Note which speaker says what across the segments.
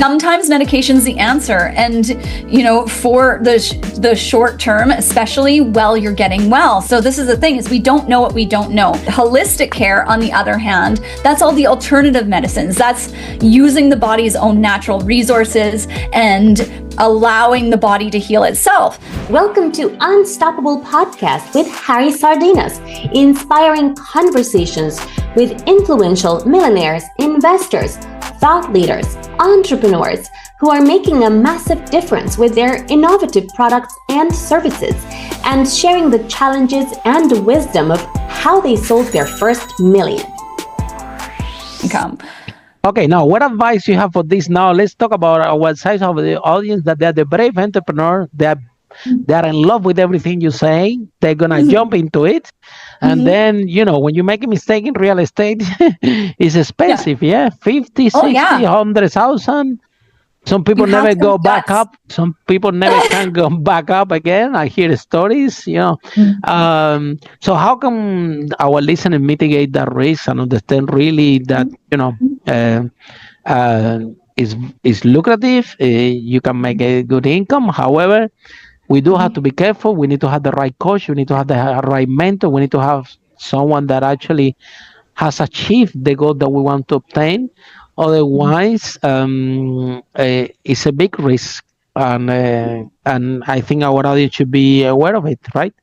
Speaker 1: Sometimes medication's the answer. And, for the short term, especially while you're getting well. So this is the thing, is we don't know what we don't know. Holistic care, on the other hand, that's all the alternative medicines. That's using the body's own natural resources and allowing the body to heal itself.
Speaker 2: Welcome to Unstoppable Podcast with Harry Sardinas, inspiring conversations with influential millionaires, investors, thought leaders, entrepreneurs who are making a massive difference with their innovative products and services, and sharing the challenges and the wisdom of how they sold their first million.
Speaker 3: Okay, now what advice you have for this? Now let's talk about our side of the audience, that they're the brave entrepreneur. They're in love with everything you say. They're gonna jump into it. And then, when you make a mistake in real estate, it's expensive, 50, 60, 100,000. Some people never go back up. Some people never can go back up again. I hear stories, So how can our listeners mitigate that risk and understand really that, is lucrative? You can make a good income. However, we do have to be careful. We need to have the right coach. We need to have the right mentor. We need to have someone that actually has achieved the goal that we want to obtain. Otherwise, it's a big risk, and I think our audience should be aware of it, right?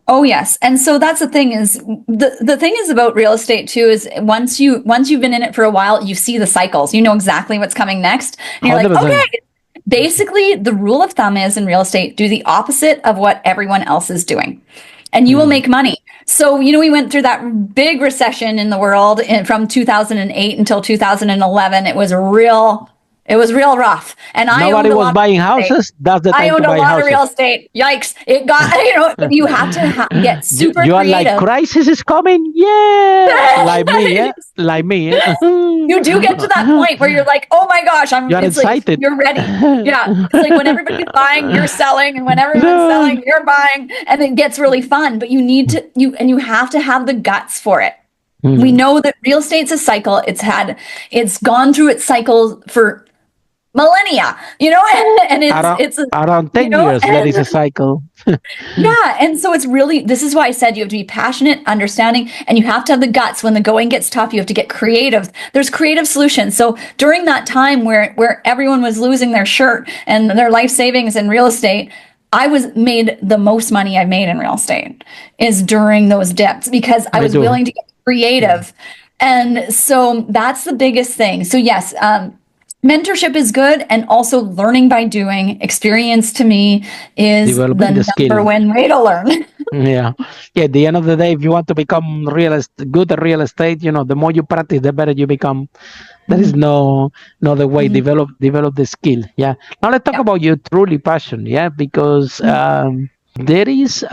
Speaker 1: Oh yes, and so that's the thing, is the thing is about real estate too, is once you've been in it for a while, you see the cycles. You know exactly what's coming next, and you're 100%. Like, okay. Basically, the rule of thumb is, in real estate, do the opposite of what everyone else is doing, and you will make money. So, we went through that big recession in the world from 2008 until 2011. It was real rough. And
Speaker 3: nobody was buying houses. That's the time
Speaker 1: I owned
Speaker 3: to buy
Speaker 1: a lot
Speaker 3: houses.
Speaker 1: of real estate. Yikes! It got you have to get super
Speaker 3: you are
Speaker 1: creative.
Speaker 3: Like, crisis is coming. Yeah, like me. Yeah, like me. Yeah.
Speaker 1: You do get to that point where you're like, oh my gosh,
Speaker 3: you're excited.
Speaker 1: Like, you're ready. Yeah, it's like when everybody's buying, you're selling, and when everyone's selling, you're buying, and it gets really fun. But you have to have the guts for it. We know that real estate's a cycle. It's gone through its cycle for millennia, and it's
Speaker 3: around 10 years. That is a cycle.
Speaker 1: Yeah, and so this is why I said you have to be passionate, understanding, and you have to have the guts. When the going gets tough, you have to get creative. There's creative solutions. So during that time where everyone was losing their shirt and their life savings in real estate, I made the most money I've made in real estate is during those dips, because I was willing to get creative. And so that's the biggest thing. So yes, mentorship is good, and also learning by doing. Experience to me is the number one way to learn.
Speaker 3: Yeah. At the end of the day, if you want to become good at real estate, the more you practice, the better you become. There is no other way. Develop the skill. Yeah. Now let's talk about your truly passion. Yeah, because there is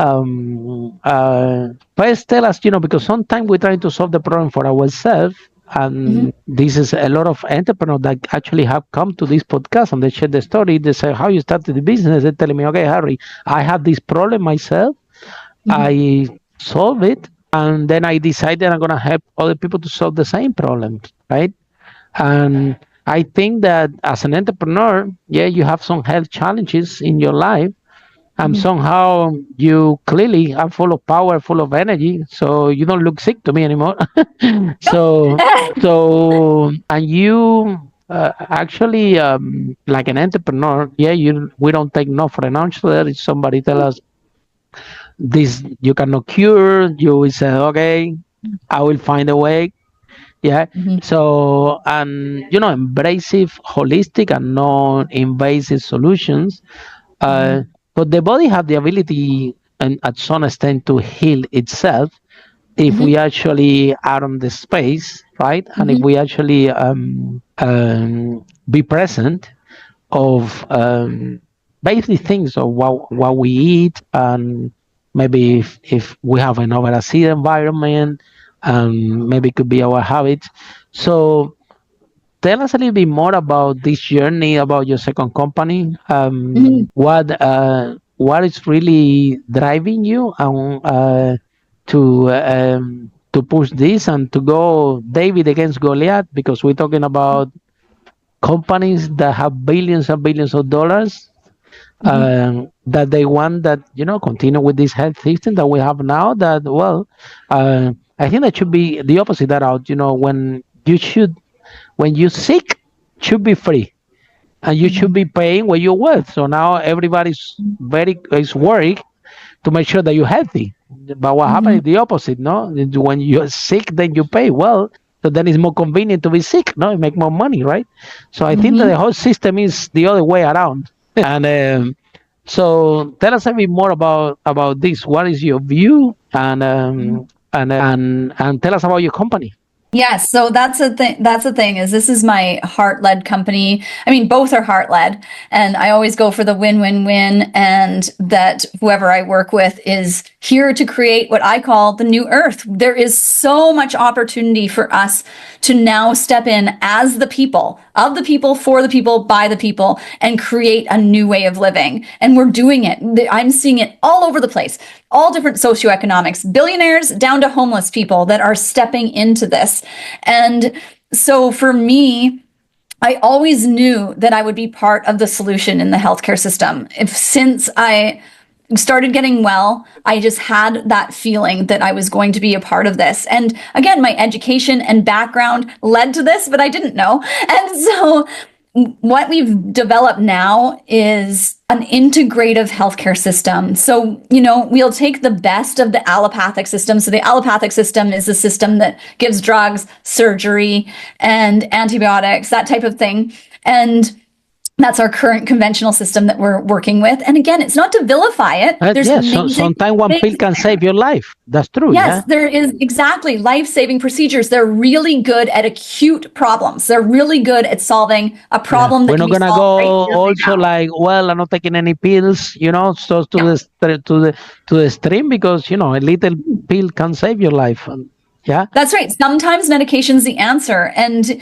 Speaker 3: first tell us, because sometimes we're trying to solve the problem for ourselves. And this is a lot of entrepreneurs that actually have come to this podcast, and they share the story. They say, how you started the business. They're telling me, okay, Harry, I have this problem myself. I solve it. And then I decided I'm going to help other people to solve the same problem, right? And I think that as an entrepreneur, you have some health challenges in your life. And somehow you clearly are full of power, full of energy. So you don't look sick to me anymore. so and you actually, like an entrepreneur, we don't take no for an answer. If somebody tell us this you cannot cure, you will say, okay, I will find a way. Yeah. So, and embracive, holistic, and non-invasive solutions. But the body have the ability, and at some extent, to heal itself if we actually are on the space, right? And if we actually be present of basically things of what we eat, and maybe if we have an overacid environment, maybe it could be our habits. So tell us a little bit more about this journey, about your second company. What is really driving you to push this and to go David against Goliath? Because we're talking about companies that have billions and billions of dollars, that they want that, continue with this health system that we have now. That, well, I think that should be the opposite. That out, when you sick, should be free, and you should be paying what you're worth. So now everybody's is worried to make sure that you're healthy. But what happens is the opposite, no? When you're sick, then you pay. Well, so then it's more convenient to be sick, no? You make more money, right? So I think that the whole system is the other way around. And so tell us a bit more about this. What is your view? And tell us about your company.
Speaker 1: Yes, so that's the thing. That's the thing is this is my heart-led company. I mean, both are heart-led, and I always go for the win-win-win, and that whoever I work with is here to create what I call the new earth. There is so much opportunity for us to now step in as the people, of the people, for the people, by the people, and create a new way of living. And we're doing it. I'm seeing it all over the place, all different socioeconomics, billionaires down to homeless people that are stepping into this. And so for me, I always knew that I would be part of the solution in the healthcare system. Since I started getting well, I just had that feeling that I was going to be a part of this. And again, my education and background led to this, but I didn't know. And so what we've developed now is an integrative healthcare system. So, we'll take the best of the allopathic system. So the allopathic system is a system that gives drugs, surgery, and antibiotics, that type of thing. And that's our current conventional system that we're working with. And again, it's not to vilify it.
Speaker 3: Yes, sometimes one pill can save your life. That's true.
Speaker 1: Yes, there is exactly life-saving procedures. They're really good at acute problems. They're really good at solving a problem that
Speaker 3: we're not
Speaker 1: can be
Speaker 3: gonna
Speaker 1: solved
Speaker 3: go
Speaker 1: right
Speaker 3: also
Speaker 1: now.
Speaker 3: like, well, I'm not taking any pills, so to the extreme, because a little pill can save your life. Yeah,
Speaker 1: That's right. Sometimes medication's the answer. And,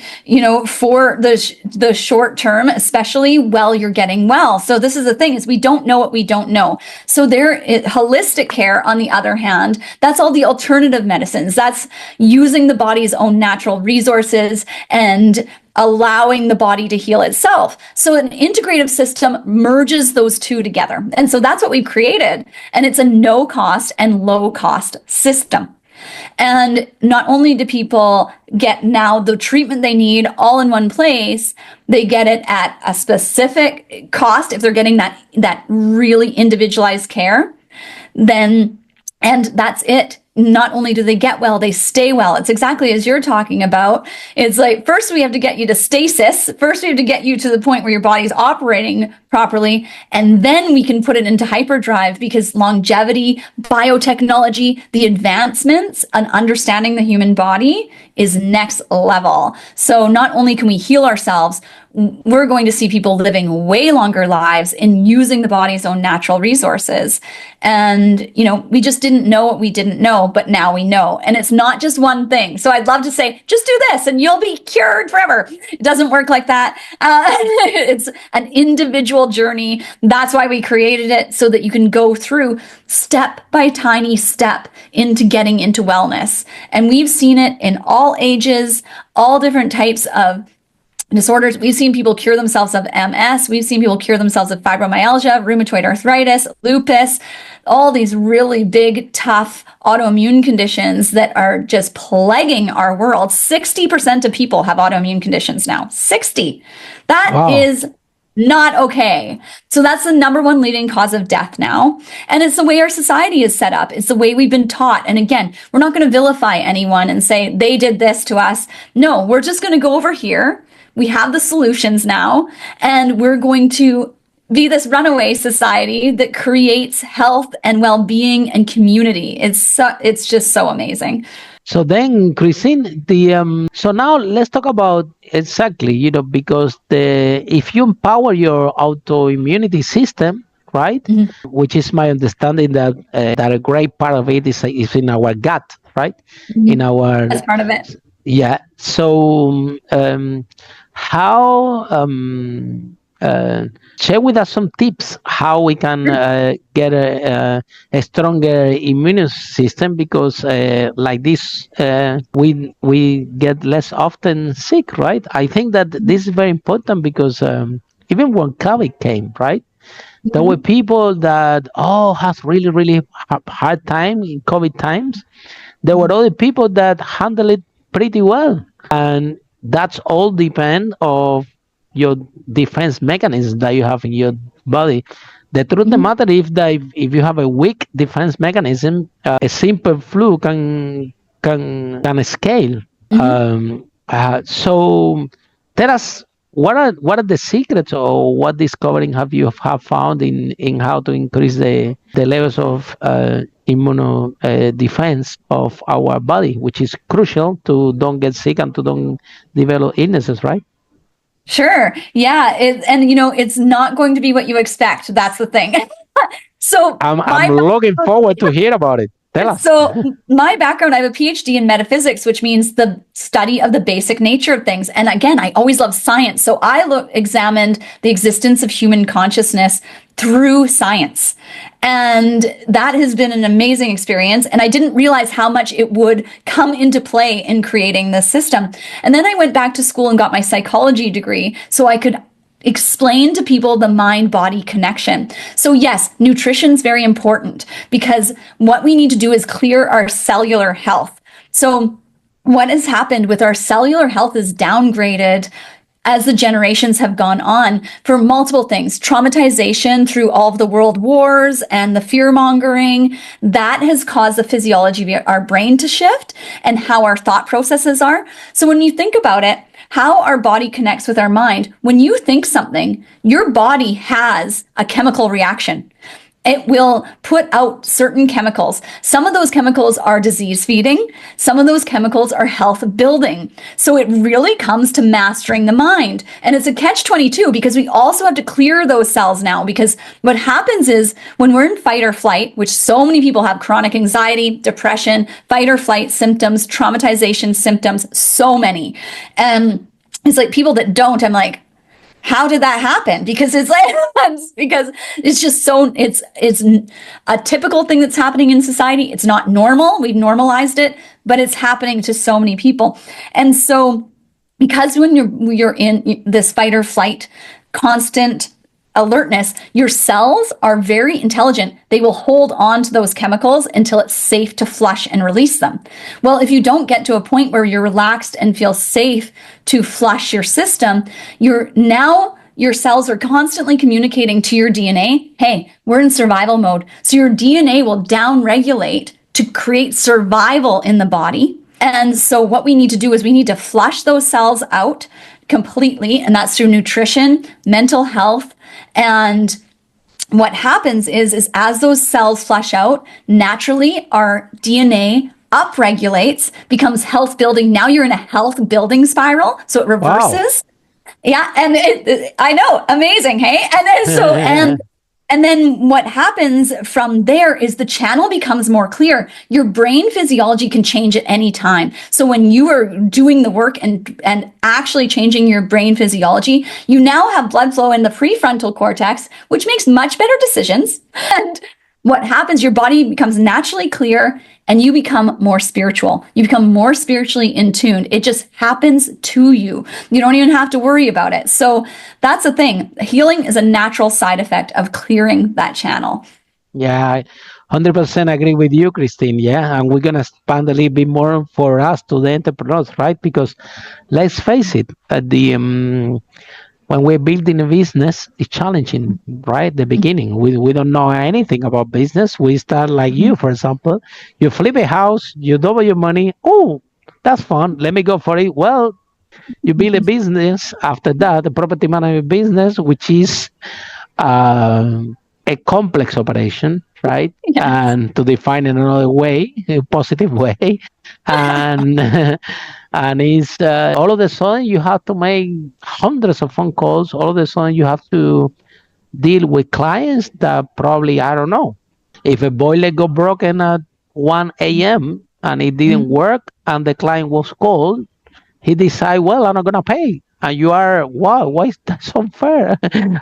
Speaker 1: for the short term, especially while you're getting well. So this is the thing is we don't know what we don't know. So holistic care, on the other hand, that's all the alternative medicines. That's using the body's own natural resources and allowing the body to heal itself. So an integrative system merges those two together. And so that's what we've created. And it's a no cost and low cost system. And not only do people get now the treatment they need all in one place, they get it at a specific cost if they're getting that really individualized care. And that's it. Not only do they get well, they stay well. It's exactly as you're talking about. It's like, first we have to get you to stasis. First we have to get you to the point where your body's operating properly. And then we can put it into hyperdrive, because longevity, biotechnology, the advancements and understanding the human body is next level. So not only can we heal ourselves, we're going to see people living way longer lives in using the body's own natural resources. And, we just didn't know what we didn't know, but now we know. And it's not just one thing. So I'd love to say, just do this and you'll be cured forever. It doesn't work like that. It's an individual journey. That's why we created it, so that you can go through step by tiny step into getting into wellness. And we've seen it in all ages, all different types of disorders. We've seen people cure themselves of MS. We've seen people cure themselves of fibromyalgia, rheumatoid arthritis, lupus, all these really big, tough autoimmune conditions that are just plaguing our world. 60% of people have autoimmune conditions now. 60. That is not okay. So that's the number one leading cause of death now. And it's the way our society is set up. It's the way we've been taught. And again, we're not going to vilify anyone and say they did this to us. No, we're just going to go over here. We have the solutions now, and we're going to be this runaway society that creates health and well-being and community. It's just so amazing.
Speaker 3: So then, Christine, so now let's talk about exactly, because if you empower your autoimmunity system, right, which is my understanding that a great part of it is in our gut, right, in our.
Speaker 1: That's part of it.
Speaker 3: Yeah. So how Share with us some tips how we can get a stronger immune system, because like this we get less often sick, right? I think that this is very important because even when COVID came, right? There were people that has really really hard time in COVID times. There were other people that handle it pretty well, and that's all depend of your defense mechanism that you have in your body. The truth of the matter is that if you have a weak defense mechanism, a simple flu can scale. So tell us, what are the secrets, or what discovering have found in how to increase the levels of immuno defense of our body, which is crucial to don't get sick and to don't develop illnesses, right?
Speaker 1: Sure. Yeah. And it's not going to be what you expect. That's the thing. So
Speaker 3: I'm looking forward to hear about it. Tell us.
Speaker 1: So my background, I have a PhD in metaphysics, which means the study of the basic nature of things. And again, I always love science. So I examined the existence of human consciousness through science. And that has been an amazing experience. And I didn't realize how much it would come into play in creating this system. And then I went back to school and got my psychology degree so I could explain to people the mind-body connection. So yes, nutrition's very important because what we need to do is clear our cellular health. So what has happened with our cellular health is downgraded as the generations have gone on for multiple things. Traumatization through all of the world wars and the fear mongering, that has caused the physiology of our brain to shift and how our thought processes are. So when you think about it, how our body connects with our mind. When you think something, your body has a chemical reaction. It will put out certain chemicals. Some of those chemicals are disease feeding. Some of those chemicals are health building. So it really comes to mastering the mind. And it's a catch-22 because we also have to clear those cells now, because what happens is when we're in fight or flight, which so many people have chronic anxiety, depression, fight or flight symptoms, traumatization symptoms, so many. And it's like people that don't, I'm like, how did that happen? Because it's like, because it's just so, it's a typical thing that's happening in society. It's not normal. We've normalized it, but it's happening to so many people. And so because when you're in this fight or flight, constant alertness, your cells are very intelligent. They will hold on to those chemicals until it's safe to flush and release them. Well, if you don't get to a point where you're relaxed and feel safe to flush your system, your cells are constantly communicating to your DNA, hey, we're in survival mode. So your DNA will downregulate to create survival in the body. And so what we need to do is we need to flush those cells out completely, and that's through nutrition, mental health. And what happens is as those cells flush out, naturally our DNA upregulates, becomes health building. Now you're in a health building spiral, so it reverses. Wow. Yeah, and I know, amazing, hey? And then and then what happens from there is the channel becomes more clear. Your brain physiology can change at any time. So when you are doing the work and actually changing your brain physiology, you now have blood flow in the prefrontal cortex, which makes much better decisions. And what happens, your body becomes naturally clear and you become more spiritual. You become more spiritually in tune. It just happens to you. You don't even have to worry about it. So that's the thing. Healing is a natural side effect of clearing that channel.
Speaker 3: Yeah, I 100% agree with you, Kristin. Yeah, and we're going to expand a little bit more for us to the entrepreneurs, right? Because let's face it, when we're building a business, it's challenging, right? The beginning, we don't know anything about business. We start like you, for example. You flip a house, you double your money. Oh, that's fun. Let me go for it. Well, you build a business after that, a property management business, which is a complex operation, right?
Speaker 1: Yes.
Speaker 3: And to define in another way, a positive way, and and it's all of a sudden you have to make hundreds of phone calls. All of a sudden you have to deal with clients that probably, I don't know, if a boiler got broken at 1 a.m. and it didn't work and the client was called, he decided, well, I'm not gonna pay. and you are, wow, why is that so unfair?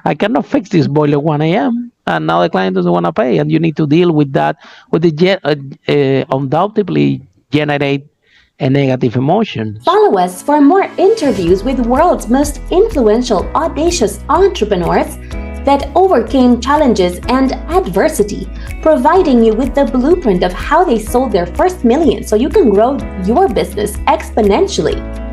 Speaker 3: I cannot fix this boiler 1 a.m. and now the client doesn't want to pay, and you need to deal with that, with the undoubtedly generate a negative emotions.
Speaker 2: Follow us for more interviews with world's most influential, audacious entrepreneurs that overcame challenges and adversity, providing you with the blueprint of how they sold their first million so you can grow your business exponentially.